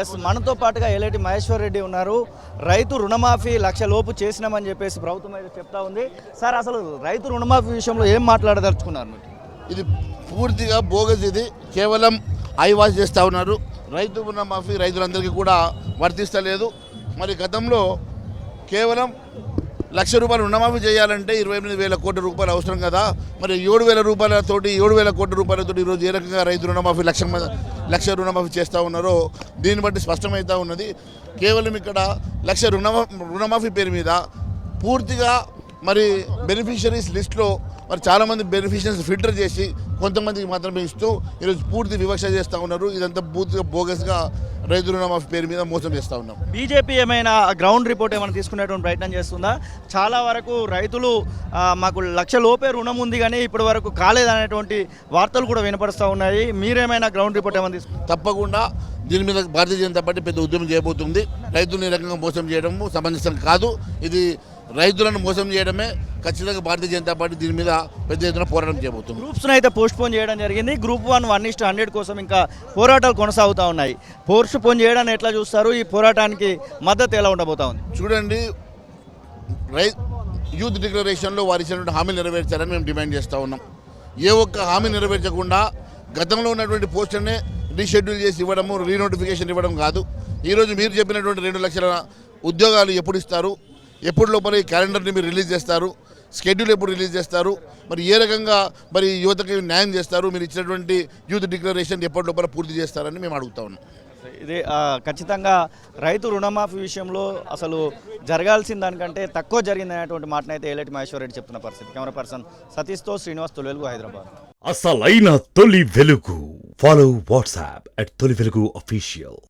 Yes మనతో పాటుగా LIT Maheshwar Reddy ఉన్నారు. రైతు రుణమాఫీ 1,00,000 లోపు చేసినామని చెప్పేసి ప్రభుత్వం అయితే చెప్తా ఉంది. సార్ అసలు రైతు రుణమాఫీ విషయంలో ఏం మాట్లాడదలుచుకున్నారు మీరు? ఇది పూర్తిగా బోగస్. ఇది కేవలం ఐవాష్ చేస్తూ ఉన్నారు. రైతు రుణమాఫీ రైతులందరికీ కూడా వర్తిస్తలేదు. మరి గతంలో కేవలం 1,00,000 రూపాయలు రుణమాఫీ చేయాలంటే 28,000 కోట్ల రూపాయలు అవసరం కదా. మరి 7,000 రూపాయలతోటి 7,000 కోట్ల రూపాయలతో ఈరోజు ఏ రకంగా రైతు రుణమాఫీ 1,00,000 రుణమాఫీ చేస్తూ ఉన్నారో దీన్ని బట్టి స్పష్టమవుతూ ఉన్నది. కేవలం ఇక్కడ 1,00,000 రుణమాఫీ పేరు మీద పూర్తిగా మరి బెనిఫిషరీస్ లిస్ట్లో మరి చాలామంది బెనిఫిషరీస్ ఫిల్టర్ చేసి కొంతమందికి మాత్రమే ఇస్తూ ఈరోజు పూర్తి వివక్ష చేస్తూ ఉన్నారు. ఇదంతా పూర్తిగా బోగస్గా రైతు రుణమాఫీ పేరు మీద మోసం చేస్తూ ఉన్నాం. బీజేపీ ఏమైనా గ్రౌండ్ రిపోర్ట్ ఏమైనా తీసుకునేటువంటి ప్రయత్నం చేస్తుందా? చాలా వరకు రైతులు మాకు 1,00,000 లోపే రుణం ఉంది కానీ ఇప్పటి వరకు కాలేదనేటువంటి వార్తలు కూడా వినపడుతూ ఉన్నాయి. మీరేమైనా గ్రౌండ్ రిపోర్ట్ ఏమైనా తీసుకున్నారు? తప్పకుండా దీని మీద భారతీయ జనతా పార్టీ పెద్ద ఉద్యమం చేయబోతుంది. రైతులను ఈ రకంగా మోసం చేయడం సమంజసం కాదు. ఇది రైతులను మోసం చేయడమే. ఖచ్చితంగా భారతీయ జనతా పార్టీ దీని మీద పెద్ద ఎత్తున పోరాటం చేయబోతుంది. గ్రూప్స్ను అయితే పోస్ట్పోన్ చేయడం జరిగింది. గ్రూప్ 1 1:100 కోసం ఇంకా పోరాటాలు కొనసాగుతూ ఉన్నాయి. పోస్ట్పోన్ చేయడాన్ని ఎట్లా చూస్తారు? ఈ పోరాటానికి మద్దతు ఎలా ఉండబోతా ఉంది? చూడండి, యూత్ డిక్లరేషన్లో వారు ఇచ్చినటువంటి హామీలు నెరవేర్చాలని మేము డిమాండ్ చేస్తూ ఉన్నాం. ఏ ఒక్క హామీ నెరవేర్చకుండా గతంలో ఉన్నటువంటి పోస్టులనే రీషెడ్యూల్ చేసి ఇవ్వడము, రీనోటిఫికేషన్ ఇవ్వడం కాదు. ఈరోజు మీరు చెప్పినటువంటి 2 లక్షల ఉద్యోగాలు ఎప్పుడు ఇస్తారు? ఎప్పుడు లోపల ఈ క్యాలెండర్ని మీరు రిలీజ్ చేస్తారు? స్కెడ్యూల్ ఎప్పుడు రిలీజ్ చేస్తారు? మరి ఏ రకంగా మరి యువతకి న్యాయం చేస్తారు? మీరు ఇచ్చినటువంటి యూత్ డిక్లరేషన్ ఎప్పటి లోపల పూర్తి చేస్తారని మేము అడుగుతా ఉన్నాం. ఇది ఖచ్చితంగా రైతు రుణమాఫీ విషయంలో అసలు జరగాల్సిన దానికంటే తక్కువ జరిగిందనేటువంటి మాటనైతే ఎల్ఐటి మహేశ్వర్ రెడ్డి చెప్తున్న పరిస్థితి. కెమెరా పర్సన్ సతీష్తో శ్రీనివాస్, తొలి వెలుగు, హైదరాబాద్. అసలైన తొలి వెలుగు. ఫాలో వాట్సాప్ @తొలి వెలుగు అఫీషియల్.